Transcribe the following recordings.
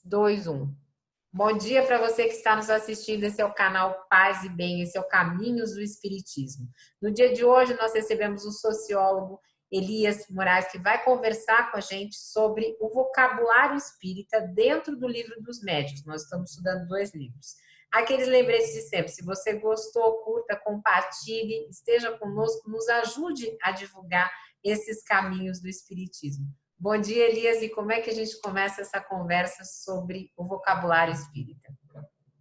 2, 1. Bom dia para você que está nos assistindo. Esse é o canal Paz e Bem, esse é o Caminhos do Espiritismo. No dia de hoje, nós recebemos o sociólogo Elias Moraes, que vai conversar com a gente sobre o vocabulário espírita dentro do livro dos médiuns. Nós estamos estudando 2 livros. Aqueles lembretes de sempre. Se você gostou, curta, compartilhe, esteja conosco, nos ajude a divulgar esses caminhos do Espiritismo. Bom dia, Elias. E como é que a gente começa essa conversa sobre o vocabulário espírita?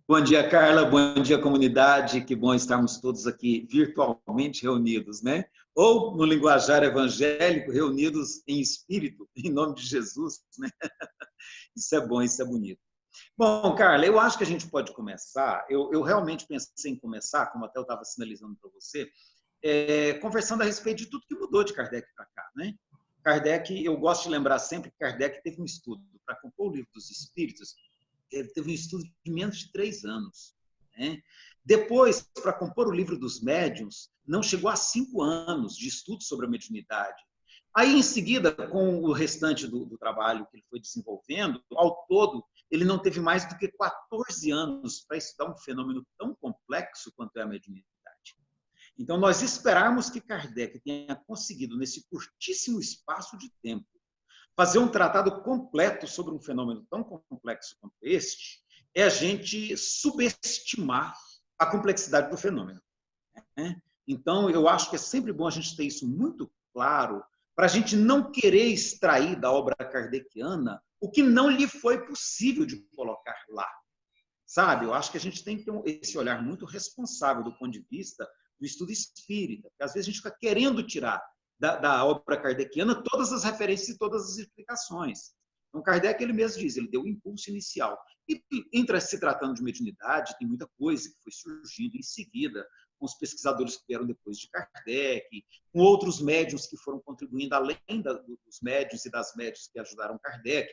Bom dia, Carla. Bom dia, comunidade. Que bom estarmos todos aqui virtualmente reunidos, né? Ou, no linguajar evangélico, reunidos em espírito, em nome de Jesus, né? Isso é bom, isso é bonito. Bom, Carla, eu acho que a gente pode começar. Eu realmente pensei em começar, como até eu estava sinalizando para você, conversando a respeito de tudo que mudou de Kardec para cá, né? Kardec, eu gosto de lembrar sempre que Kardec teve um estudo para compor o Livro dos Espíritos, ele teve um estudo de menos de 3 anos. Né? Depois, para compor o Livro dos Médiuns, não chegou a 5 anos de estudo sobre a mediunidade. Aí, em seguida, com o restante do trabalho que ele foi desenvolvendo, ao todo, ele não teve mais do que 14 anos para estudar um fenômeno tão complexo quanto é a mediunidade. Então, nós esperarmos que Kardec tenha conseguido, nesse curtíssimo espaço de tempo, fazer um tratado completo sobre um fenômeno tão complexo quanto este, é a gente subestimar a complexidade do fenômeno. Né? Então, eu acho que é sempre bom a gente ter isso muito claro, para a gente não querer extrair da obra kardeciana o que não lhe foi possível de colocar lá. Sabe? Eu acho que a gente tem que ter esse olhar muito responsável do ponto de vista do estudo espírita, porque às vezes a gente fica querendo tirar da obra kardeciana todas as referências e todas as explicações. Então, Kardec, ele mesmo diz, ele deu o impulso inicial. E, se tratando de mediunidade, tem muita coisa que foi surgindo em seguida, com os pesquisadores que vieram depois de Kardec, com outros médiuns que foram contribuindo, além dos médiuns e das médiuns que ajudaram Kardec.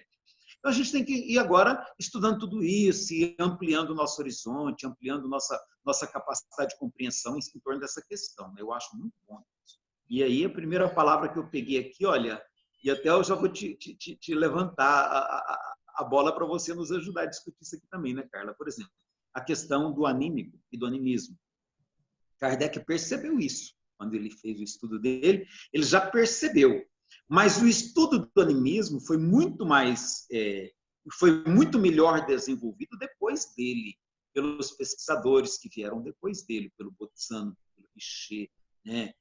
Então, a gente tem que ir agora estudando tudo isso e ampliando o nosso horizonte, ampliando nossa capacidade de compreensão em torno dessa questão. Eu acho muito bom isso. E aí, a primeira palavra que eu peguei aqui, olha, e até eu já vou te levantar a bola para você nos ajudar a discutir isso aqui também, né, Carla? Por exemplo, a questão do anímico e do animismo. Kardec percebeu isso. Quando ele fez o estudo dele, ele já percebeu. Mas o estudo do animismo foi muito melhor desenvolvido depois dele, pelos pesquisadores que vieram depois dele, pelo Bozzano, pelo Richer, né?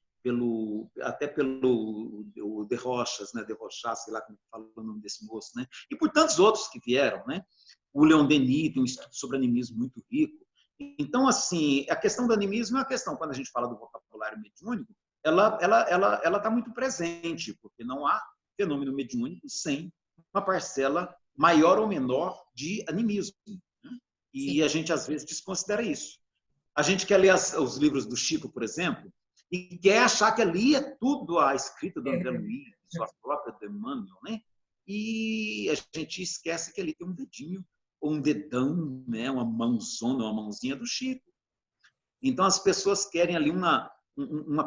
Até pelo De Rochas, né? De Rochas, sei lá como fala o nome desse moço, né? E por tantos outros que vieram, né? O Leon Denis tem um estudo sobre animismo muito rico. Então, assim, a questão do animismo é uma questão, quando a gente fala do vocabulário mediúnico, ela está muito presente, porque não há fenômeno mediúnico sem uma parcela maior ou menor de animismo. Né? E Sim. A gente, às vezes, desconsidera isso. A gente quer ler os livros do Chico, por exemplo, e quer achar que ali é tudo a escrita do André Luiz, a própria do Emmanuel, né? E a gente esquece que ali tem um dedinho, ou um dedão, né? Uma mãozona, uma mãozinha do Chico. Então, as pessoas querem ali uma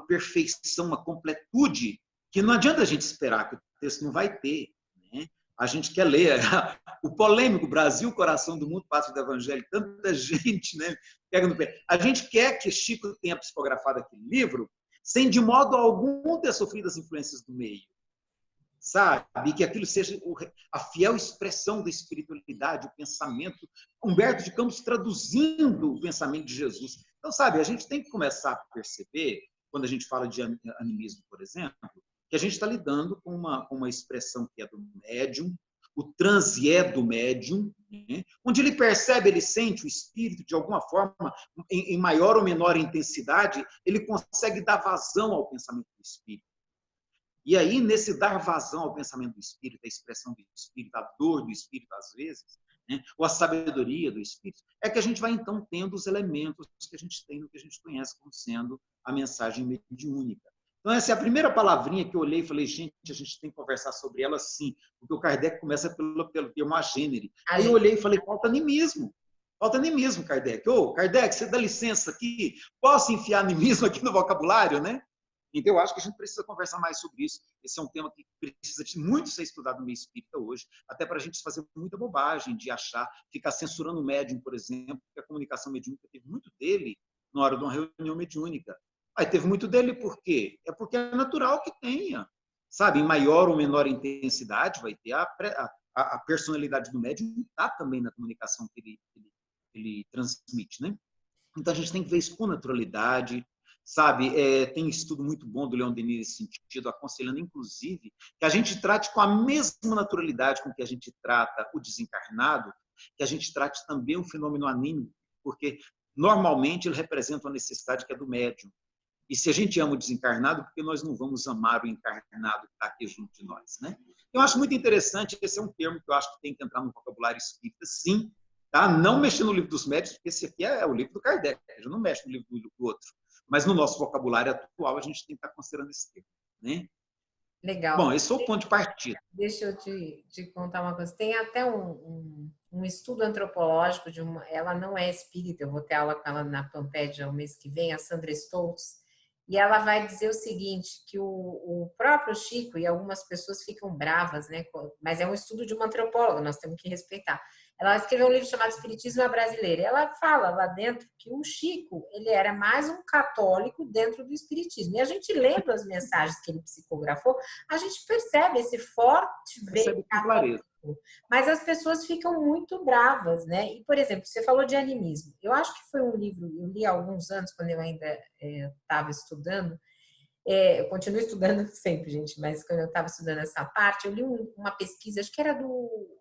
perfeição, uma completude, que não adianta a gente esperar, que o texto não vai ter. Né? A gente quer ler o polêmico Brasil, coração do mundo, pátria do evangelho, tanta gente, né, pega no pé. A gente quer que Chico tenha psicografado aquele livro sem, de modo algum, ter sofrido as influências do meio. Sabe? Que aquilo seja a fiel expressão da espiritualidade, o pensamento. Humberto de Campos traduzindo o pensamento de Jesus. Então, sabe, a gente tem que começar a perceber, quando a gente fala de animismo, por exemplo, que a gente está lidando com uma expressão que é do médium, o transe é do médium, né? Onde ele percebe, ele sente o espírito, de alguma forma, em maior ou menor intensidade, ele consegue dar vazão ao pensamento do espírito. E aí, nesse dar vazão ao pensamento do espírito, a expressão do espírito, a dor do espírito, às vezes, né, ou a sabedoria do espírito, é que a gente vai, então, tendo os elementos que a gente tem no que a gente conhece como sendo a mensagem mediúnica. Então, essa é a primeira palavrinha que eu olhei e falei, gente, a gente tem que conversar sobre ela sim, porque o Kardec começa pelo termo agênere. Aí eu olhei e falei, falta animismo. Falta animismo, Kardec. Ô, Kardec, você dá licença aqui? Posso enfiar animismo aqui no vocabulário, né? Então, eu acho que a gente precisa conversar mais sobre isso. Esse é um tema que precisa muito ser estudado no meio espírita hoje, até para a gente fazer muita bobagem de achar, ficar censurando o médium, por exemplo, porque a comunicação mediúnica teve muito dele na hora de uma reunião mediúnica. Aí teve muito dele por quê? É porque é natural que tenha, sabe? Em maior ou menor intensidade vai ter a personalidade do médium está também na comunicação que ele transmite, né? Então a gente tem que ver isso com naturalidade, sabe? Tem estudo muito bom do Leon Denis nesse sentido, aconselhando inclusive que a gente trate com a mesma naturalidade com que a gente trata o desencarnado, que a gente trate também o fenômeno anímico, porque normalmente ele representa uma necessidade que é do médium. E se a gente ama o desencarnado, por que nós não vamos amar o encarnado que está aqui junto de nós, né? Eu acho muito interessante, esse é um termo que eu acho que tem que entrar no vocabulário espírita, sim, tá? Não mexer no livro dos médiuns, porque esse aqui é o livro do Kardec, a gente não mexe no livro do outro. Mas no nosso vocabulário atual, a gente tem que estar considerando esse termo, né? Legal. Bom, esse é o ponto de partida. Deixa eu te contar uma coisa. Tem até um estudo antropológico de uma. Ela não é espírita, eu vou ter aula com ela na Pampédia o mês que vem, a Sandra Stoltz, e ela vai dizer o seguinte: que o próprio Chico, e algumas pessoas ficam bravas, né? Mas é um estudo de uma antropóloga, nós temos que respeitar. Ela escreveu um livro chamado Espiritismo à Brasileira. Ela fala lá dentro que o Chico, ele era mais um católico dentro do espiritismo. E a gente lendo as mensagens que ele psicografou, a gente percebe esse forte veio católico. Mas as pessoas ficam muito bravas, né? E, por exemplo, você falou de animismo. Eu acho que foi um livro, eu li há alguns anos, quando eu ainda estava estudando, eu continuo estudando sempre, gente, mas quando eu estava estudando essa parte, eu li uma pesquisa, acho que era do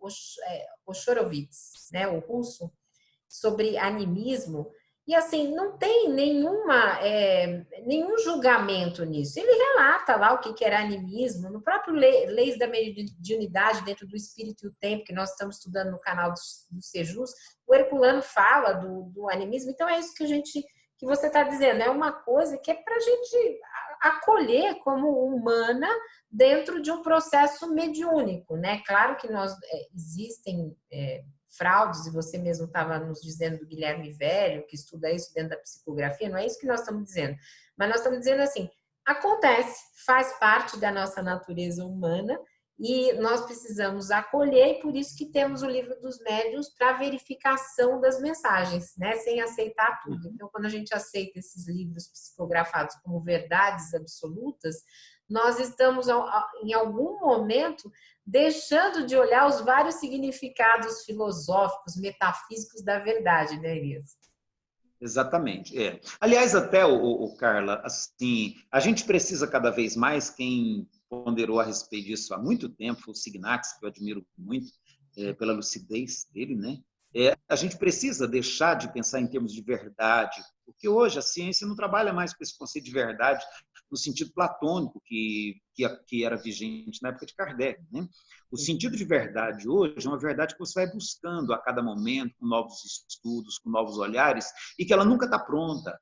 Oshorovitz, né, o russo, sobre animismo, e assim, não tem nenhum julgamento nisso. Ele relata lá o que era animismo, no próprio Leis da Mediunidade, dentro do Espírito e o Tempo, que nós estamos estudando no canal do Sejus, o Herculano fala do animismo, então é isso que você está dizendo, é uma coisa que é para a gente acolher como humana dentro de um processo mediúnico, né? Claro que existem fraudes, e você mesmo estava nos dizendo do Guilherme Velho, que estuda isso dentro da psicografia, não é isso que nós estamos dizendo, mas nós estamos dizendo assim, acontece, faz parte da nossa natureza humana, e nós precisamos acolher, e por isso que temos o livro dos médiuns para verificação das mensagens, né? Sem aceitar tudo. Então, quando a gente aceita esses livros psicografados como verdades absolutas, nós estamos, em algum momento, deixando de olhar os vários significados filosóficos, metafísicos da verdade, né, Elias? Exatamente. Aliás, até, Carla, assim, a gente precisa cada vez mais, quem ponderou a respeito disso há muito tempo, o Signax, que eu admiro muito, pela lucidez dele, né? A gente precisa deixar de pensar em termos de verdade, porque hoje a ciência não trabalha mais com esse conceito de verdade no sentido platônico que era vigente na época de Kardec, né? O sentido de verdade hoje é uma verdade que você vai buscando a cada momento, com novos estudos, com novos olhares, e que ela nunca está pronta.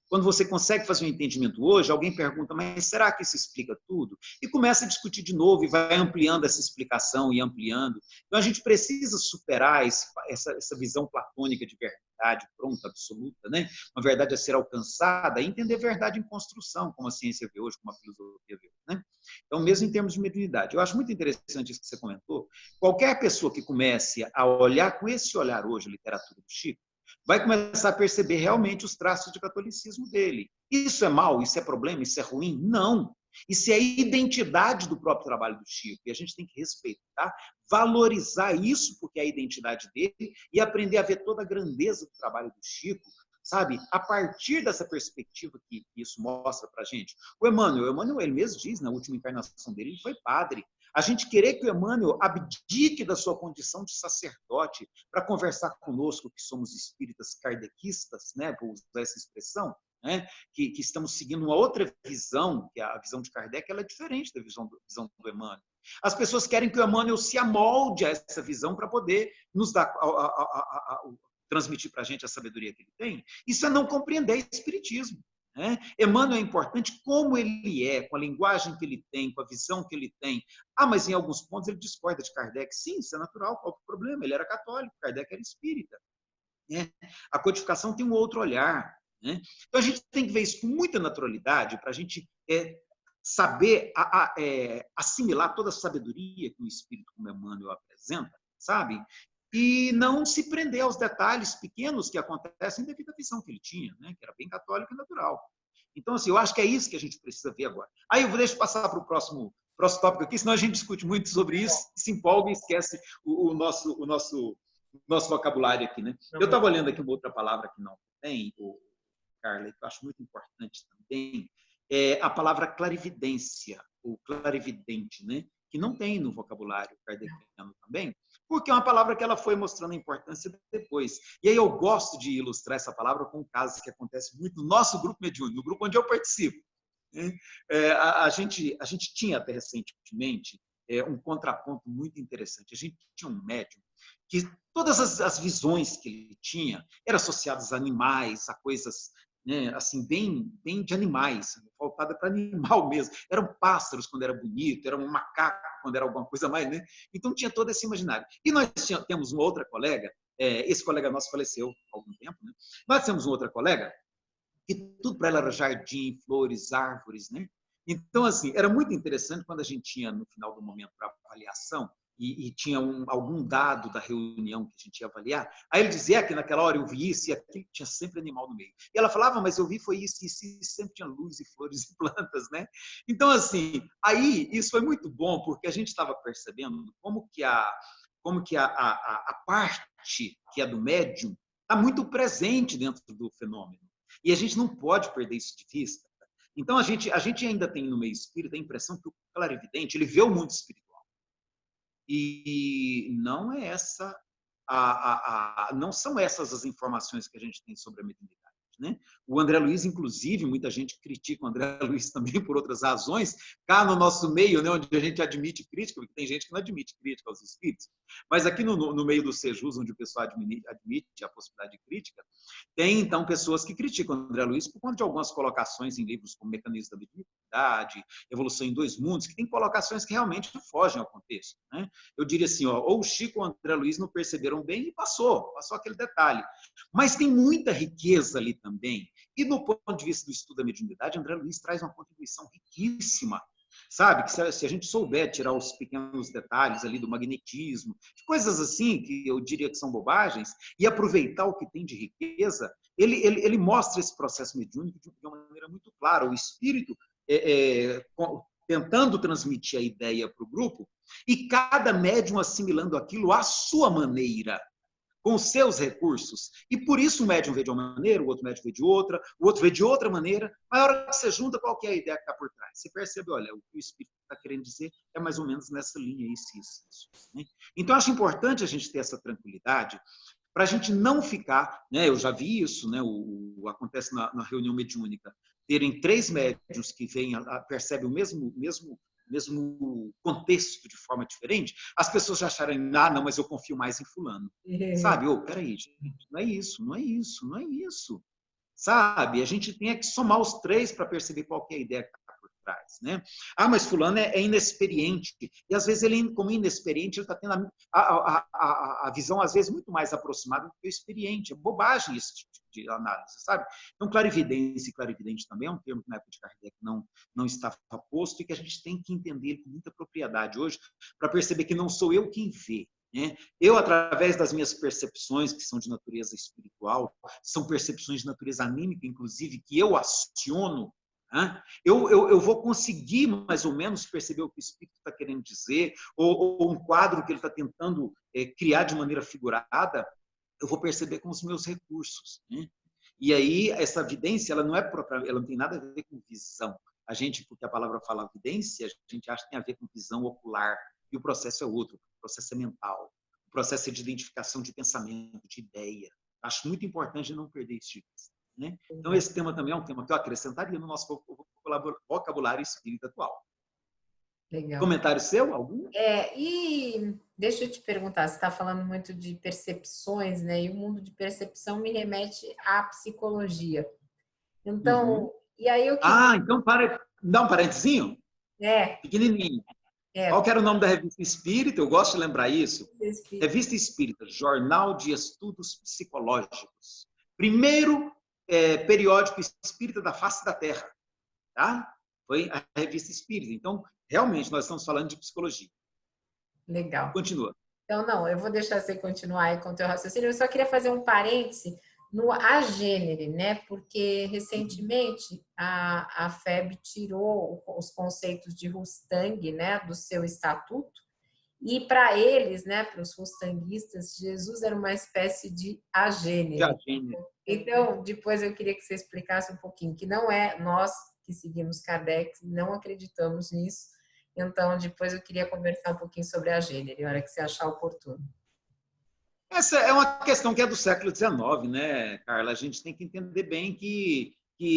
Quando você consegue fazer um entendimento hoje, alguém pergunta, mas será que isso explica tudo? E começa a discutir de novo e vai ampliando essa explicação e ampliando. Então, a gente precisa superar essa visão platônica de verdade pronta, absoluta, né? Uma verdade a ser alcançada e entender verdade em construção, como a ciência vê hoje, como a filosofia vê, né? Então, mesmo em termos de mediunidade. Eu acho muito interessante isso que você comentou. Qualquer pessoa que comece a olhar com esse olhar hoje a literatura do Chico, vai começar a perceber realmente os traços de catolicismo dele. Isso é mal? Isso é problema? Isso é ruim? Não. Isso é a identidade do próprio trabalho do Chico. E a gente tem que respeitar, valorizar isso, porque é a identidade dele, e aprender a ver toda a grandeza do trabalho do Chico, sabe? A partir dessa perspectiva que isso mostra para a gente. O Emmanuel, ele mesmo diz, na última encarnação dele, ele foi padre. A gente querer que o Emmanuel abdique da sua condição de sacerdote para conversar conosco, que somos espíritas kardechistas, né, vou usar essa expressão, né, que estamos seguindo uma outra visão, que a visão de Kardec ela é diferente da visão do Emmanuel. As pessoas querem que o Emmanuel se amolde a essa visão para poder nos dar, transmitir para a gente a sabedoria que ele tem. Isso é não compreender o espiritismo. Emmanuel é importante como ele é, com a linguagem que ele tem, com a visão que ele tem. Mas em alguns pontos ele discorda de Kardec. Sim, isso é natural, qual é o problema? Ele era católico, Kardec era espírita. A codificação tem um outro olhar. Então a gente tem que ver isso com muita naturalidade para a gente saber assimilar toda a sabedoria que o Espírito, como Emmanuel apresenta, sabe? E não se prender aos detalhes pequenos que acontecem devido à visão que ele tinha, né? Que era bem católica e natural. Então, assim, eu acho que é isso que a gente precisa ver agora. Aí eu vou deixar passar para o próximo tópico aqui, senão a gente discute muito sobre isso, se empolga e esquece o nosso vocabulário aqui, né? Eu estava olhando aqui uma outra palavra que não tem, Carla, que eu acho muito importante também, é a palavra clarividência, ou clarividente, né? Que não tem no vocabulário kardeciano também, porque é uma palavra que ela foi mostrando a importância depois. E aí eu gosto de ilustrar essa palavra com um caso que acontece muito no nosso grupo mediúnico, no grupo onde eu participo. A gente tinha até recentemente um contraponto muito interessante. A gente tinha um médium que todas as visões que ele tinha eram associadas a animais, a coisas, né, assim, bem de animais, voltada para animal mesmo. Eram pássaros quando era bonito, era um macaco quando era alguma coisa mais, né? Então tinha todo esse imaginário. E nós temos uma outra colega, esse colega nosso faleceu há algum tempo, né? Nós temos uma outra colega que tudo para ela era jardim, flores, árvores, né? Então, assim, era muito interessante quando a gente tinha, no final do momento, para avaliação, e tinha algum dado da reunião que a gente ia avaliar, aí ele dizia que naquela hora eu vi isso e aquilo, tinha sempre animal no meio. E ela falava, mas eu vi foi isso, e sempre tinha luz e flores e plantas, né? Então, assim, aí isso foi muito bom, porque a gente estava percebendo como que a parte que é do médium está muito presente dentro do fenômeno. E a gente não pode perder isso de vista. Então, a gente ainda tem no meio espírita a impressão que o clarividente ele vê o mundo espiritual. E não é essa não são essas as informações que a gente tem sobre a mediunidade. Né? O André Luiz, inclusive, muita gente critica o André Luiz também por outras razões, cá no nosso meio, né, onde a gente admite crítica, porque tem gente que não admite crítica aos espíritos, mas aqui no meio do Sejus, onde o pessoal admite a possibilidade de crítica, tem, então, pessoas que criticam o André Luiz por conta de algumas colocações em livros como Mecanismo da Mediunidade, Evolução em Dois Mundos, que tem colocações que realmente fogem ao contexto. Né? Eu diria assim, ou o Chico ou o André Luiz não perceberam bem e passou aquele detalhe. Mas tem muita riqueza ali também. E do ponto de vista do estudo da mediunidade, André Luiz traz uma contribuição riquíssima. Sabe, que se a gente souber tirar os pequenos detalhes ali do magnetismo, coisas assim que eu diria que são bobagens, e aproveitar o que tem de riqueza, ele mostra esse processo mediúnico de uma maneira muito clara. O espírito tentando transmitir a ideia para o grupo, e cada médium assimilando aquilo à sua maneira, com os seus recursos. E por isso o médium vê de uma maneira, o outro médium vê de outra, o outro vê de outra maneira, mas a hora que você junta, qual que é a ideia que está por trás? Você percebe, olha, o que o Espírito está querendo dizer é mais ou menos nessa linha, isso. Né? Então, acho importante a gente ter essa tranquilidade, para a gente não ficar, né, eu já vi isso, né, acontece na reunião mediúnica, terem 3 médiuns que percebem o mesmo contexto de forma diferente, as pessoas já acharem, não, mas eu confio mais em fulano. Sabe? Peraí, gente, não é isso. Sabe? A gente tem que somar os 3 para perceber qual que é a ideia que está por trás. Né? Mas fulano é inexperiente. E às vezes ele, como inexperiente, ele está tendo a visão, às vezes, muito mais aproximada do que o experiente. É bobagem esse tipo de análise, sabe? Então, clarividência e clarividente também é um termo que na época de Kardec não estava posto e que a gente tem que entender com muita propriedade hoje para perceber que não sou eu quem vê. Né? Eu, através das minhas percepções, que são de natureza espiritual, são percepções de natureza anímica, inclusive, que eu aciono, né? Eu vou conseguir, mais ou menos, perceber o que o espírito está querendo dizer, ou um quadro que ele está tentando criar de maneira figurada, eu vou perceber com os meus recursos. Né? E aí, essa vidência, ela não tem nada a ver com visão. A gente, porque a palavra fala vidência, a gente acha que tem a ver com visão ocular, e o processo é outro, o processo é mental, o processo é de identificação de pensamento, de ideia. Acho muito importante não perder isso de vista. Né? Então, esse tema também é um tema que eu acrescentaria no nosso vocabulário espírita atual. Legal. Comentário seu, algum? E deixa eu te perguntar, você está falando muito de percepções, né? E o mundo de percepção me remete à psicologia. Então, e aí eu queria... então dá um parentezinho? Pequenininho. Qual que era o nome da Revista Espírita? Eu gosto de lembrar isso. Revista Espírita, Jornal de Estudos Psicológicos. Primeiro periódico espírita da face da Terra. Tá? foi a Revista Espírita. Então, realmente, nós estamos falando de psicologia. Legal. Continua. Então, não, eu vou deixar você continuar aí com o teu raciocínio. Eu só queria fazer um parêntese no agênere, né? Porque recentemente a FEB tirou os conceitos de Rustang, né, do seu estatuto, e para eles, né, para os rustanguistas, Jesus era uma espécie de agênere. Então, depois eu queria que você explicasse um pouquinho, que não é nós que seguimos Kardec, não acreditamos nisso. Então, depois eu queria conversar um pouquinho sobre a gênero, a hora que você achar oportuno. Essa é uma questão que é do século XIX, né, Carla? A gente tem que entender bem que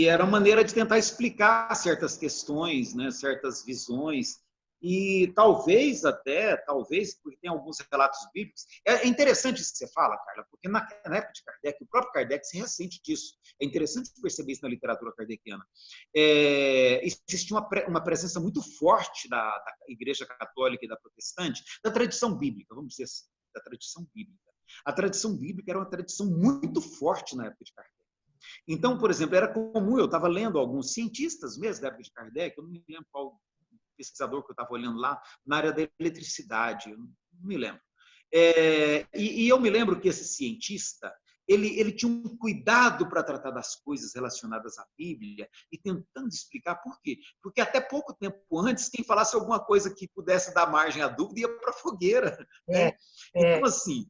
era uma maneira de tentar explicar certas questões, né, certas visões, e talvez, porque tem alguns relatos bíblicos. É interessante isso que você fala, Carla, porque na época de Kardec, o próprio Kardec se ressente disso. É interessante perceber isso na literatura kardeciana. Existia uma presença muito forte da Igreja Católica e da Protestante, da tradição bíblica, vamos dizer assim, da tradição bíblica. A tradição bíblica era uma tradição muito forte na época de Kardec. Então, por exemplo, era comum, eu estava lendo alguns cientistas mesmo da época de Kardec, eu não me lembro qual pesquisador que eu estava olhando lá, na área da eletricidade, eu não me lembro. E eu me lembro que esse cientista, ele tinha um cuidado para tratar das coisas relacionadas à Bíblia e tentando explicar por quê. Porque até pouco tempo antes, quem falasse alguma coisa que pudesse dar margem à dúvida ia para a fogueira. Né? Então, assim,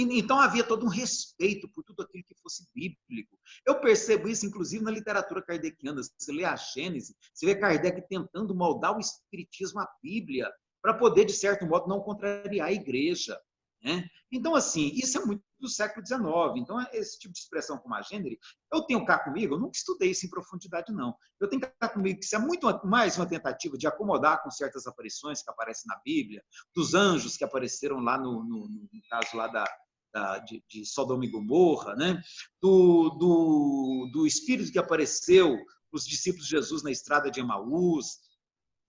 então havia todo um respeito por tudo aquilo que fosse bíblico. Eu percebo isso, inclusive, na literatura kardeciana. Você lê a Gênese, você vê Kardec tentando moldar o espiritismo à Bíblia, para poder, de certo modo, não contrariar a igreja. Né? Então, assim, isso é muito do século XIX. Então, esse tipo de expressão como a gênero, eu tenho cá comigo, eu nunca estudei isso em profundidade, não. Eu tenho cá comigo que isso é muito mais uma tentativa de acomodar com certas aparições que aparecem na Bíblia, dos anjos que apareceram lá no caso lá de Sodoma e Gomorra, né? do espírito que apareceu para os discípulos de Jesus na estrada de Emaús,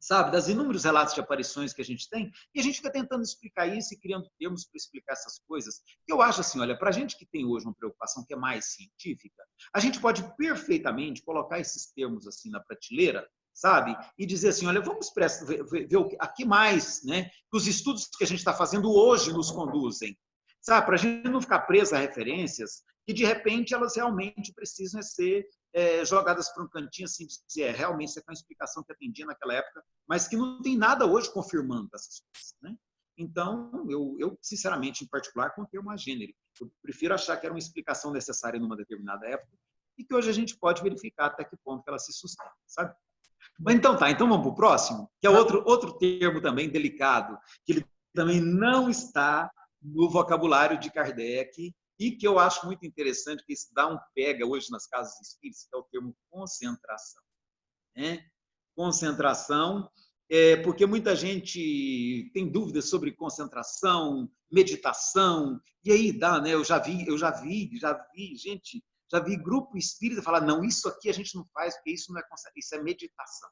sabe? Das inúmeros relatos de aparições que a gente tem, e a gente fica tentando explicar isso e criando termos para explicar essas coisas. Eu acho assim, olha, para a gente que tem hoje uma preocupação que é mais científica, a gente pode perfeitamente colocar esses termos assim na prateleira, sabe? E dizer assim, olha, vamos ver a que mais, né? Que os estudos que a gente está fazendo hoje nos conduzem. Sabe, para a gente não ficar preso a referências que, de repente, elas realmente precisam ser jogadas para um cantinho, assim, de dizer, realmente isso é uma explicação que atendia naquela época, mas que não tem nada hoje confirmando essas coisas. Né? Então, eu, sinceramente, em particular, com o termo agênero, eu prefiro achar que era uma explicação necessária numa determinada época e que hoje a gente pode verificar até que ponto ela se sustenta, sabe? Mas então tá, então vamos para o próximo, que é outro termo também delicado, que ele também não está no vocabulário de Kardec e que eu acho muito interessante, que isso dá um pega hoje nas casas espíritas, que é o termo concentração. Né? Concentração, porque muita gente tem dúvidas sobre concentração, meditação, e aí dá, né? Eu já vi, gente, já vi grupo espírita falar, não, isso aqui a gente não faz, porque isso não é isso é meditação.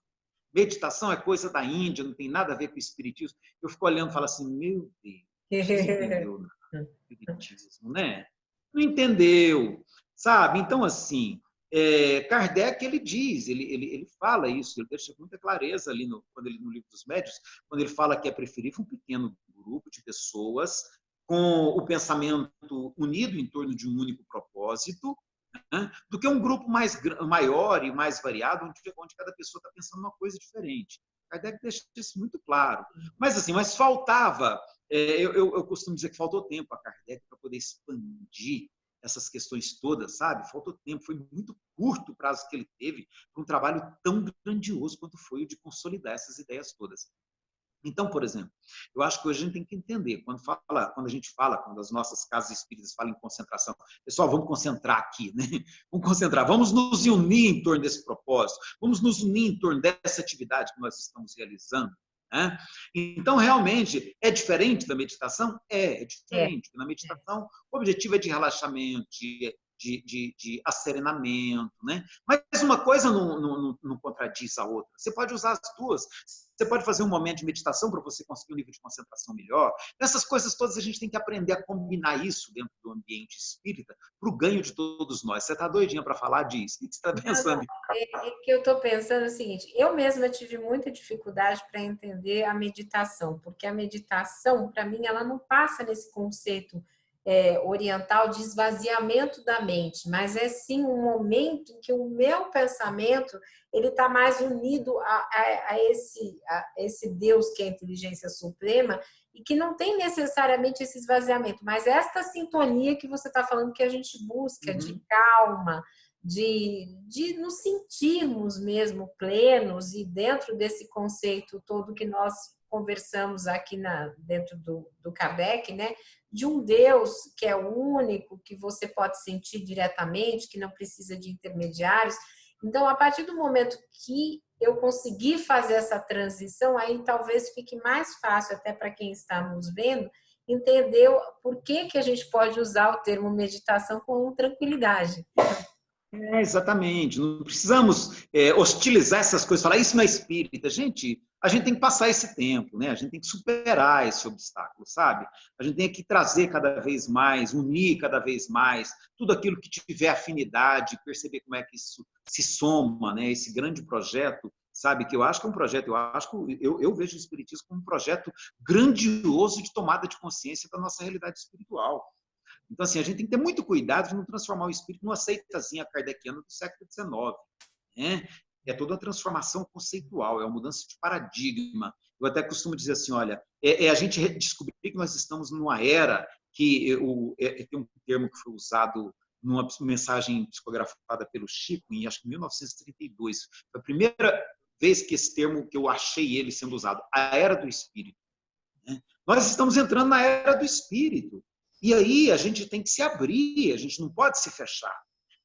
Meditação é coisa da Índia, não tem nada a ver com o espiritismo. Eu fico olhando e falo assim, meu Deus, você entendeu o espiritismo, né? Não entendeu, sabe? Então, assim, Kardec, ele diz, ele fala isso, ele deixa muita clareza ali no Livro dos Médiuns, quando ele fala que é preferível um pequeno grupo de pessoas com o pensamento unido em torno de um único propósito, né, do que um grupo maior e mais variado, onde cada pessoa está pensando uma coisa diferente. Kardec deixa isso muito claro. Mas faltava, eu costumo dizer que faltou tempo a Kardec para poder expandir essas questões todas, sabe? Faltou tempo, foi muito curto o prazo que ele teve para um trabalho tão grandioso quanto foi o de consolidar essas ideias todas. Então, por exemplo, eu acho que hoje a gente tem que entender, quando as nossas casas espíritas falam em concentração, pessoal, vamos concentrar aqui, né? Vamos concentrar, vamos nos unir em torno desse propósito, vamos nos unir em torno dessa atividade que nós estamos realizando. Né? Então, realmente, é diferente da meditação? É diferente. Na meditação, o objetivo é de relaxamento, de asserenamento, né? Mas uma coisa não contradiz a outra. Você pode usar as duas. Você pode fazer um momento de meditação para você conseguir um nível de concentração melhor. Essas coisas todas a gente tem que aprender a combinar isso dentro do ambiente espírita para o ganho de todos nós. Você está doidinha para falar disso? O que você está pensando? É que eu estou pensando o seguinte, eu mesma tive muita dificuldade para entender a meditação, porque a meditação, para mim, ela não passa nesse conceito oriental de esvaziamento da mente, mas é sim um momento em que o meu pensamento ele está mais unido a esse Deus que é a inteligência suprema e que não tem necessariamente esse esvaziamento, mas esta sintonia que você está falando que a gente busca, de calma, de nos sentirmos mesmo plenos e dentro desse conceito todo que nós conversamos aqui dentro do Kardec, né? De um Deus que é único, que você pode sentir diretamente, que não precisa de intermediários. Então, a partir do momento que eu conseguir fazer essa transição, aí talvez fique mais fácil até para quem está nos vendo entender por que a gente pode usar o termo meditação com tranquilidade. Exatamente. Não precisamos hostilizar essas coisas, falar isso não é espírita. Gente, a gente tem que passar esse tempo, né? A gente tem que superar esse obstáculo, sabe? A gente tem que trazer cada vez mais, unir cada vez mais tudo aquilo que tiver afinidade, perceber como é que isso se soma, né? Esse grande projeto, sabe? Que eu acho que é um projeto, eu vejo o Espiritismo como um projeto grandioso de tomada de consciência da nossa realidade espiritual. Então, assim, a gente tem que ter muito cuidado de não transformar o espírito numa seitazinha kardeciana do século XIX. Né? É toda uma transformação conceitual, é uma mudança de paradigma. Eu até costumo dizer assim, olha, a gente descobrir que nós estamos numa era que tem um termo que foi usado numa mensagem psicografada pelo Chico, em acho que 1932. Foi a primeira vez que esse termo, que eu achei ele sendo usado, a era do espírito. Né? Nós estamos entrando na era do espírito. E aí a gente tem que se abrir, a gente não pode se fechar.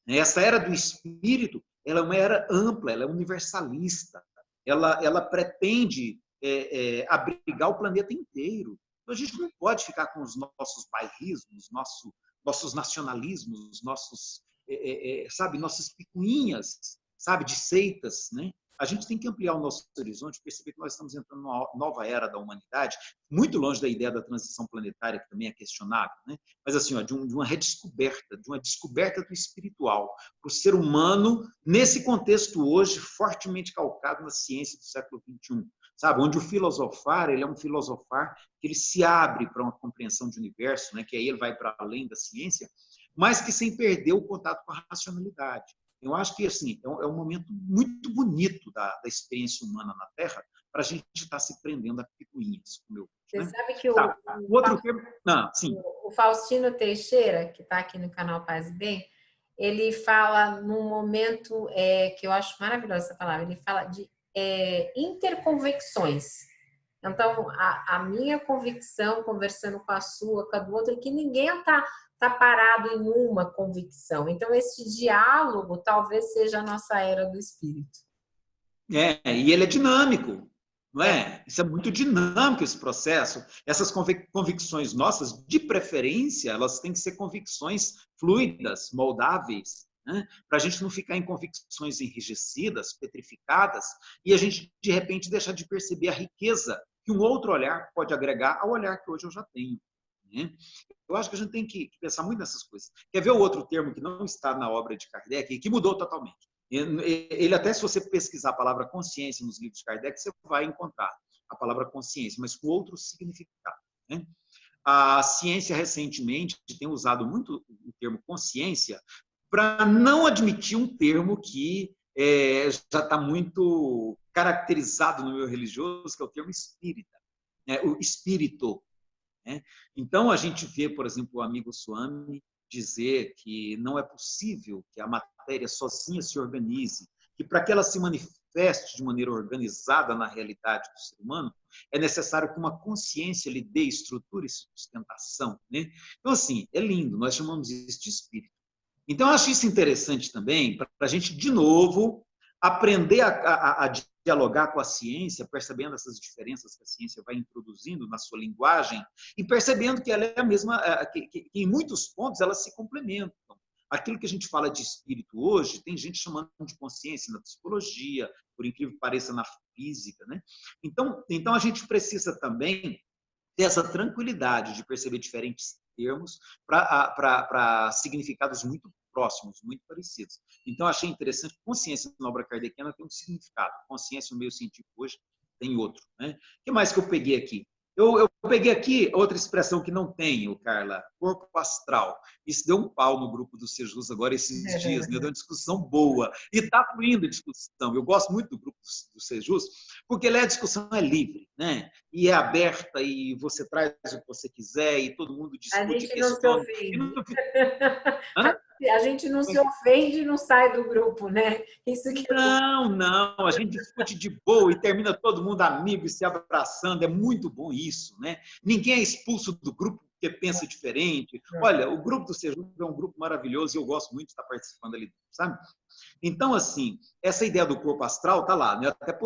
Essa era do espírito, ela é uma era ampla, ela é universalista, ela pretende abrigar o planeta inteiro. Então a gente não pode ficar com os nossos bairrismos, nossos nacionalismos, sabe, nossas picuinhas, sabe, de seitas, né? A gente tem que ampliar o nosso horizonte, perceber que nós estamos entrando numa nova era da humanidade, muito longe da ideia da transição planetária, que também é questionável, né? Mas assim, de uma redescoberta, de uma descoberta do espiritual, para o ser humano, nesse contexto hoje, fortemente calcado na ciência do século XXI, sabe? Onde o filosofar, ele é um filosofar que ele se abre para uma compreensão de universo, né? Que aí ele vai para além da ciência, mas que sem perder o contato com a racionalidade. Eu acho que assim, é um momento muito bonito da experiência humana na Terra para a gente estar se prendendo a picuinhas, como eu Você né? sabe que o Faustino Teixeira, que está aqui no canal Paz e Bem, ele fala num momento que eu acho maravilhosa essa palavra, ele fala de interconvicções. Então, a minha convicção, conversando com a sua, com a do outro, é que ninguém está parado em uma convicção. Então, esse diálogo talvez seja a nossa era do espírito. E ele é dinâmico, não é? Isso é muito dinâmico, esse processo. Essas convicções nossas, de preferência, elas têm que ser convicções fluidas, moldáveis, né? Para a gente não ficar em convicções enrijecidas, petrificadas, e a gente, de repente, deixar de perceber a riqueza que um outro olhar pode agregar ao olhar que hoje eu já tenho. Né? Eu acho que a gente tem que pensar muito nessas coisas. Quer ver o outro termo que não está na obra de Kardec e que mudou totalmente? Ele até, se você pesquisar a palavra consciência nos livros de Kardec, você vai encontrar a palavra consciência, mas com outro significado. Né? A ciência, recentemente, tem usado muito o termo consciência para não admitir um termo que já está muito caracterizado no meio religioso, que é o termo espírita, né? O espírito. Né? Então, a gente vê, por exemplo, o amigo Swami dizer que não é possível que a matéria sozinha se organize, que para que ela se manifeste de maneira organizada na realidade do ser humano, é necessário que uma consciência lhe dê estrutura e sustentação. Né? Então, assim, é lindo, nós chamamos isso de espírito. Então, eu acho isso interessante também, para a gente, de novo, aprender a dialogar com a ciência, percebendo essas diferenças que a ciência vai introduzindo na sua linguagem e percebendo que ela é a mesma, que em muitos pontos elas se complementam. Aquilo que a gente fala de espírito hoje, tem gente chamando de consciência na psicologia, por incrível que pareça, na física, né? Então a gente precisa também ter essa tranquilidade de perceber diferentes termos para significados muito próximos, muito parecidos. Então, achei interessante, consciência na obra kardeciana tem um significado, consciência no meio científico hoje tem outro. Né? O que mais que eu peguei aqui? Eu peguei aqui outra expressão que não tenho, Carla, corpo astral. Isso deu um pau no grupo do Sejus agora esses dias, né? Deu uma discussão boa. E está fluindo a discussão. Eu gosto muito do grupo do Sejus, porque a discussão é livre, né? E é aberta, e você traz o que você quiser, e todo mundo A discute, gente não se questiona. ofende. Hã? A gente não se ofende e não sai do grupo, né? Isso que Não, a gente discute de boa e termina todo mundo amigo e se abraçando, é muito bom isso, né? Ninguém é expulso do grupo porque pensa diferente. Olha, o grupo do Sejus é um grupo maravilhoso e eu gosto muito de estar participando ali, sabe? Então, assim, essa ideia do corpo astral tá lá, né? Eu até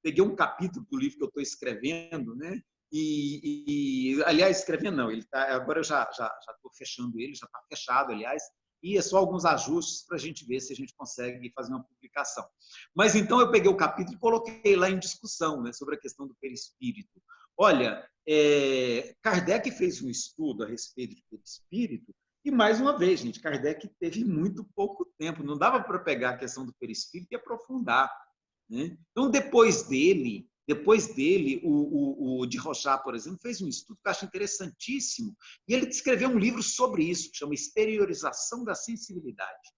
peguei um capítulo do livro que eu estou escrevendo, né? Aliás, escrevendo não, agora eu já estou fechando ele, já está fechado, aliás, e é só alguns ajustes para a gente ver se a gente consegue fazer uma publicação. Mas então eu peguei o capítulo e coloquei lá em discussão, né, sobre a questão do perispírito. Olha, Kardec fez um estudo a respeito de perispírito e, mais uma vez, gente, Kardec teve muito pouco tempo, não dava para pegar a questão do perispírito e aprofundar. Né? Então, depois dele, o de Rochat, por exemplo, fez um estudo que eu acho interessantíssimo, e ele escreveu um livro sobre isso, que chama Exteriorização da Sensibilidade.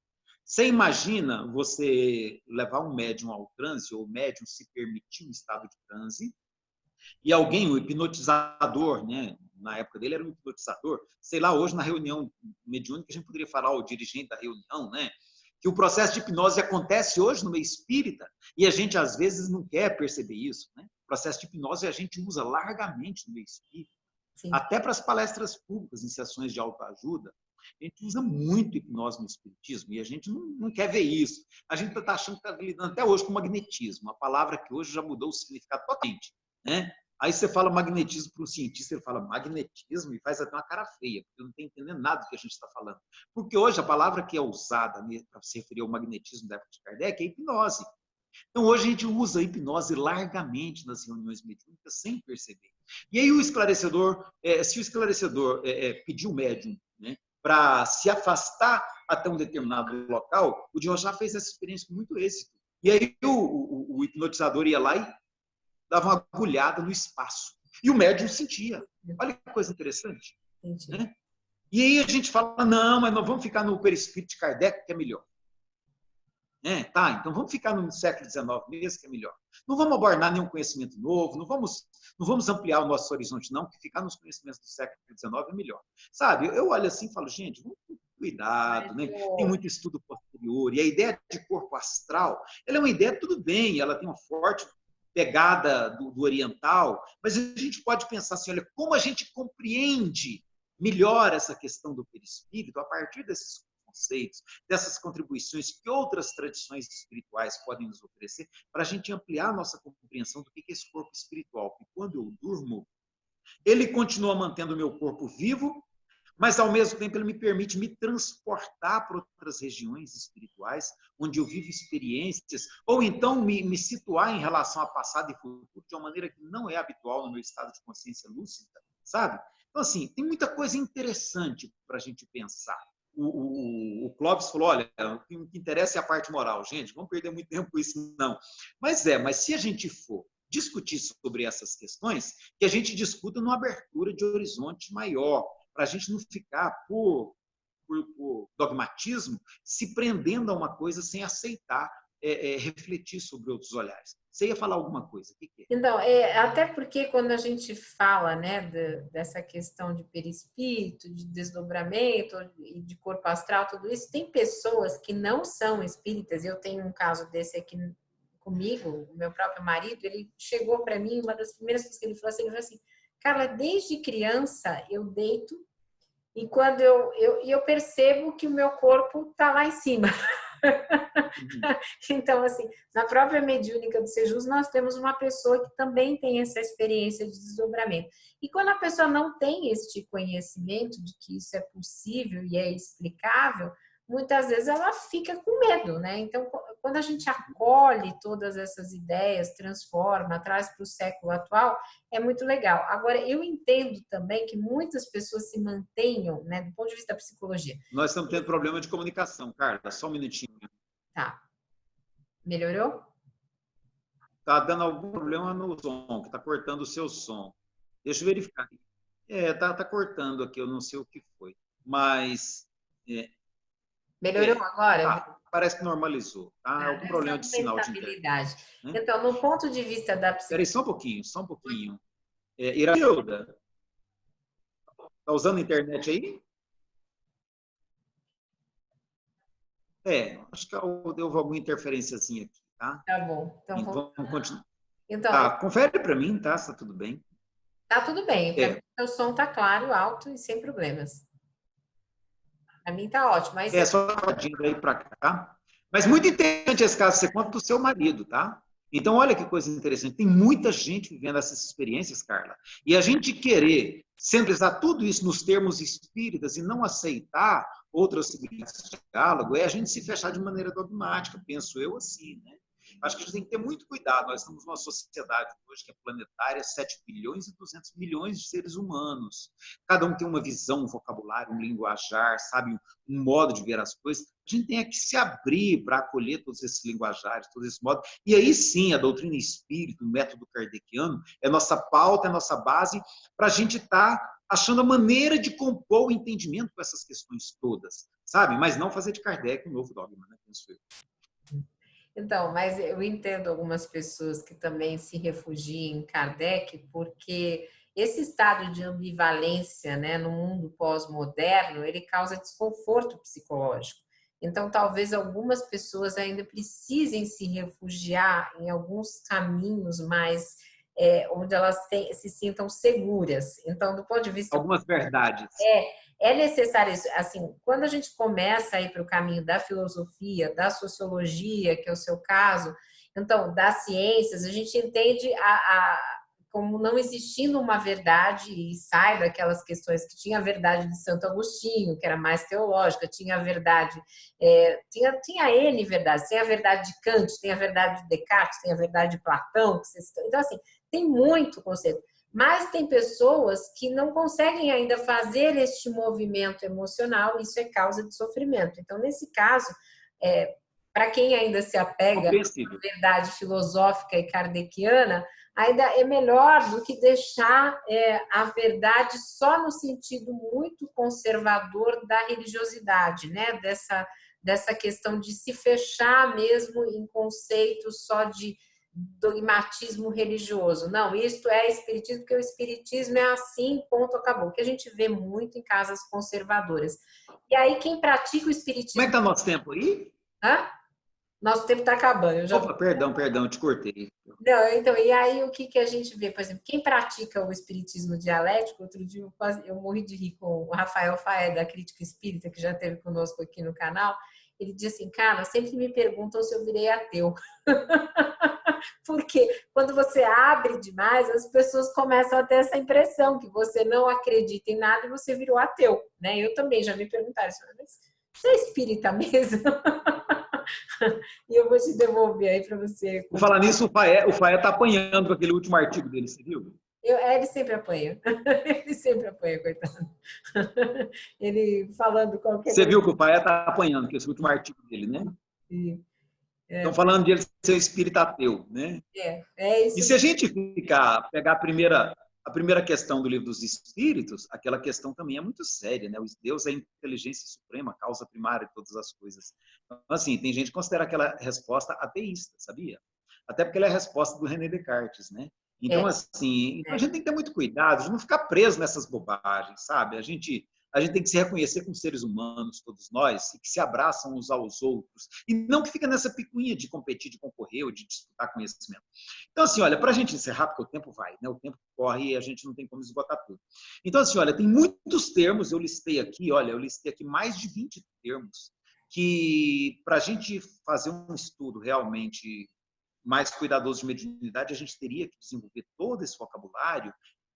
Você imagina você levar um médium ao transe, ou o médium se permitir um estado de transe, e alguém, um hipnotizador, né? Na época dele era um hipnotizador, sei lá, hoje na reunião mediúnica a gente poderia falar o dirigente da reunião, né? Que o processo de hipnose acontece hoje no meio espírita e a gente às vezes não quer perceber isso, né? O processo de hipnose a gente usa largamente no meio espírita, sim, até para as palestras públicas, em sessões de autoajuda, a gente usa muito hipnose no espiritismo e a gente não quer ver isso. A gente está achando que está lidando até hoje com magnetismo, uma palavra que hoje já mudou o significado totalmente, né? Aí você fala magnetismo para um cientista, ele fala magnetismo e faz até uma cara feia, porque não está entendendo nada do que a gente está falando. Porque hoje a palavra que é usada para se referir ao magnetismo da época de Kardec é hipnose. Então hoje a gente usa a hipnose largamente nas reuniões mediúnicas sem perceber. E aí o esclarecedor, se o esclarecedor pedir o médium, né, para se afastar até um determinado local, o Diogo já fez essa experiência com muito êxito. E aí o hipnotizador ia lá e dava uma agulhada no espaço. E o médium sentia. Olha que coisa interessante. Né? E aí a gente fala, não, mas nós vamos ficar no perispírito de Kardec, que é melhor. Tá, então vamos ficar no século XIX mesmo, que é melhor. Não vamos abordar nenhum conhecimento novo, não vamos ampliar o nosso horizonte, não, que ficar nos conhecimentos do século XIX é melhor. Sabe, eu olho assim e falo, gente, vamos com cuidado, né? Tem muito estudo posterior, e a ideia de corpo astral, ela é uma ideia, tudo bem, ela tem uma forte pegada do oriental, mas a gente pode pensar assim, olha, como a gente compreende melhor essa questão do perispírito a partir desses conceitos, dessas contribuições que outras tradições espirituais podem nos oferecer, para a gente ampliar a nossa compreensão do que é esse corpo espiritual. E quando eu durmo, ele continua mantendo o meu corpo vivo, mas ao mesmo tempo ele me permite me transportar para outras regiões espirituais, onde eu vivo experiências, ou então me situar em relação a passado e futuro de uma maneira que não é habitual no meu estado de consciência lúcida, sabe? Então, assim, tem muita coisa interessante para a gente pensar. O Clóvis falou, olha, o que interessa é a parte moral. Gente, vamos perder muito tempo com isso, não. Mas se a gente for discutir sobre essas questões, que a gente discuta numa abertura de horizonte maior, para a gente não ficar, por dogmatismo, se prendendo a uma coisa sem aceitar, refletir sobre outros olhares. Você ia falar alguma coisa? O que é? Então, até porque quando a gente fala, né, dessa questão de perispírito, de desdobramento e de corpo astral, tudo isso, tem pessoas que não são espíritas. Eu tenho um caso desse aqui comigo, o meu próprio marido, ele chegou para mim, uma das primeiras coisas que ele falou assim, Carla, desde criança eu deito e quando eu percebo que o meu corpo está lá em cima. Então, assim, na própria mediúnica do Sejus, nós temos uma pessoa que também tem essa experiência de desdobramento. E quando a pessoa não tem este conhecimento de que isso é possível e é explicável, muitas vezes ela fica com medo, né? Então, quando a gente acolhe todas essas ideias, transforma, traz para o século atual, é muito legal. Agora, eu entendo também que muitas pessoas se mantenham, né, do ponto de vista da psicologia. Nós estamos tendo problema de comunicação, Carla, só um minutinho. Tá. Melhorou? Está dando algum problema no som, que está cortando o seu som. Deixa eu verificar. Tá cortando aqui, eu não sei o que foi. Mas, Melhorou agora? tá, parece que normalizou. Tá? Algum Deve ser problema de alguma sinal de internet. instabilidade. Né? Então, no ponto de vista da Espera aí, psicologia... só um pouquinho. Irailda, está usando a internet aí? Acho que deu alguma interferênciazinha aqui, tá? Tá bom. Então, vamos continuar. Então, Tá, confere para mim, tá? Está tudo bem. tá tudo bem. Para mim, o som tá claro, alto e sem problemas. Para mim tá ótimo. Mas Só indo aí para cá, tá? Mas muito interessante esse caso, você conta do seu marido, tá? Então, olha que coisa interessante. Tem muita gente vivendo essas experiências, Carla. E a gente querer centralizar tudo isso nos termos espíritas e não aceitar outras possibilidades de diálogo é a gente se fechar de maneira dogmática, penso eu assim, né? Acho que a gente tem que ter muito cuidado. Nós estamos numa sociedade hoje que é planetária, 7 bilhões e 200 milhões de seres humanos. Cada um tem uma visão, um vocabulário, um linguajar, sabe, um modo de ver as coisas. A gente tem que se abrir para acolher todos esses linguajares, todos esses modos. E aí sim, a doutrina espírita, o método kardeciano, é nossa pauta, é nossa base para a gente estar achando a maneira de compor o entendimento com essas questões todas, sabe? Mas não fazer de Kardec um novo dogma, né? Penso eu. Então, mas eu entendo algumas pessoas que também se refugiam em Kardec, porque esse estado de ambivalência, né, no mundo pós-moderno, ele causa desconforto psicológico. Então, talvez algumas pessoas ainda precisem se refugiar em alguns caminhos mais onde elas se sintam seguras. Então, do ponto de vista... Algumas verdades. É necessário isso. Assim, quando a gente começa a ir para o caminho da filosofia, da sociologia, que é o seu caso, então, das ciências, a gente entende como não existindo uma verdade, e sai daquelas questões que tinha a verdade de Santo Agostinho, que era mais teológica, tinha a verdade, tinha N verdades, tem a verdade de Kant, tem a verdade de Descartes, tem a verdade de Platão, então, assim, tem muito conceito. Mas tem pessoas que não conseguem ainda fazer este movimento emocional, isso é causa de sofrimento. Então, nesse caso, para quem ainda se apega à verdade filosófica e kardeciana, ainda é melhor do que deixar a verdade só no sentido muito conservador da religiosidade, né? Dessa questão de se fechar mesmo em conceitos só de dogmatismo religioso. Não, isto é espiritismo, porque o espiritismo é assim, ponto, acabou. O que a gente vê muito em casas conservadoras. E aí, quem pratica o espiritismo... Como é que está nosso tempo aí? Hã? Nosso tempo está acabando. Opa, perdão, te cortei. Não, então, e aí o que a gente vê? Por exemplo, quem pratica o espiritismo dialético, outro dia eu morri de rir com o Rafael Faé, da Crítica Espírita, que já esteve conosco aqui no canal. Ele disse assim, cara, sempre me perguntam se eu virei ateu. Porque quando você abre demais, as pessoas começam a ter essa impressão que você não acredita em nada e você virou ateu, né? Eu também já me perguntaram, mas você é espírita mesmo? E eu vou te devolver aí para você. Por falar nisso, o Faé está apanhando com aquele último artigo dele, você viu? Ele sempre apanha. Ele sempre apanha, coitado. Ele falando qualquer coisa. Você viu que o Faé está apanhando com esse último artigo dele, né? Sim. Estão falando de ele ser espírita ateu, né? Isso. E se a gente pegar a primeira questão do Livro dos Espíritos, aquela questão também é muito séria, né? Deus é a inteligência suprema, a causa primária de todas as coisas. Então, assim, tem gente que considera aquela resposta ateísta, sabia? Até porque ela é a resposta do René Descartes, né? Então, assim, a gente tem que ter muito cuidado de não ficar preso nessas bobagens, sabe? A gente tem que se reconhecer como seres humanos, todos nós, e que se abraçam uns aos outros, e não que fica nessa picuinha de competir, de concorrer ou de disputar conhecimento. Então, assim, olha, para a gente encerrar, porque o tempo vai, né? O tempo corre e a gente não tem como esgotar tudo. Então, assim, olha, tem muitos termos, eu listei aqui mais de 20 termos, que para a gente fazer um estudo realmente mais cuidadoso de mediunidade, a gente teria que desenvolver todo esse vocabulário,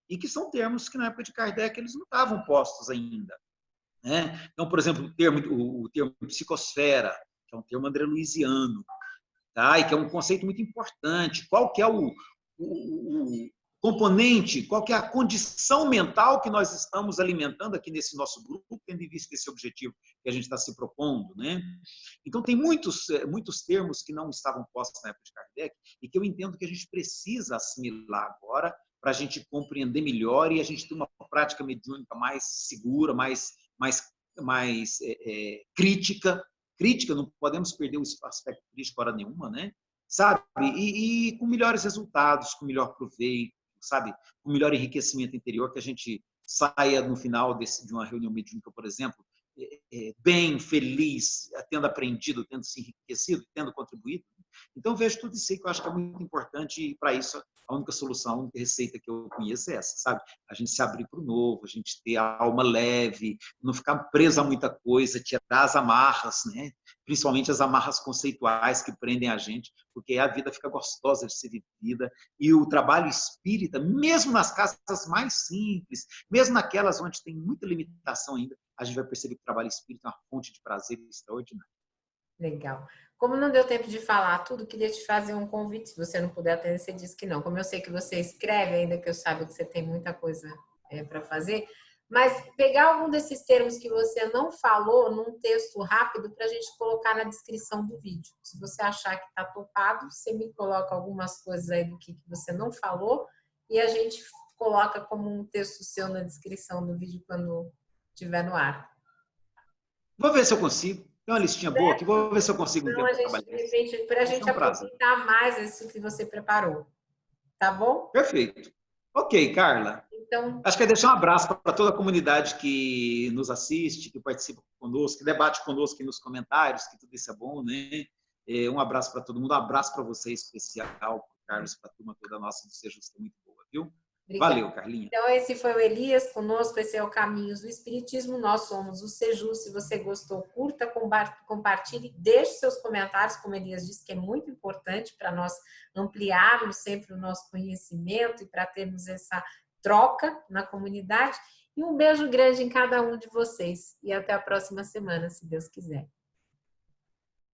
e que são termos que na época de Kardec eles não estavam postos ainda. né? Então, por exemplo, o termo psicosfera, que é um termo andré-luiziano, tá? E que é um conceito muito importante. Qual que é o componente, qual que é a condição mental que nós estamos alimentando aqui nesse nosso grupo, tendo em vista esse objetivo que a gente está se propondo, né? Então, tem muitos termos que não estavam postos na época de Kardec e que eu entendo que a gente precisa assimilar agora para a gente compreender melhor e a gente ter uma prática mediúnica mais segura, mais crítica. Crítica, não podemos perder o aspecto crítico hora nenhuma, né? Sabe? E com melhores resultados, com melhor proveito, sabe? Com melhor enriquecimento interior, que a gente saia no final de uma reunião mediúnica, por exemplo, bem, feliz, tendo aprendido, tendo se enriquecido, tendo contribuído. Então, eu vejo tudo isso aí que eu acho que é muito importante e, para isso, a única solução, a única receita que eu conheço é essa, sabe? A gente se abrir para o novo, a gente ter a alma leve, não ficar preso a muita coisa, tirar as amarras, né? Principalmente as amarras conceituais que prendem a gente, porque a vida fica gostosa de ser vivida e o trabalho espírita, mesmo nas casas mais simples, mesmo naquelas onde tem muita limitação ainda, a gente vai perceber que o trabalho espírita é uma fonte de prazer extraordinária. Legal. Como não deu tempo de falar tudo, queria te fazer um convite. Se você não puder atender, você disse que não. Como eu sei que você escreve, ainda que eu saiba que você tem muita coisa para fazer, mas pegar algum desses termos que você não falou num texto rápido para a gente colocar na descrição do vídeo. Se você achar que está topado, você me coloca algumas coisas aí do que você não falou e a gente coloca como um texto seu na descrição do vídeo quando estiver no ar. Vou ver se eu consigo. Tem uma listinha boa aqui, vou ver se eu consigo um Então, tempo a para gente, trabalhar de isso. repente, para a Vai ser gente um prazer. aproveitar mais isso que você preparou. Tá bom? Perfeito. Ok, Carla. Então, Acho que é deixar um abraço para toda a comunidade que nos assiste, que participa conosco, que debate conosco aqui nos comentários, que tudo isso é bom, né? Um abraço para todo mundo, um abraço para você especial, para Carlos, para a turma toda nossa do Seja Justa, muito boa, viu? obrigada. Valeu, Carlinha. Então, esse foi o Elias conosco, esse é o Caminhos do Espiritismo, nós somos o Seju. Se você gostou, curta, compartilhe, deixe seus comentários, como Elias disse, que é muito importante para nós ampliarmos sempre o nosso conhecimento e para termos essa troca na comunidade. E um beijo grande em cada um de vocês. E até a próxima semana, se Deus quiser.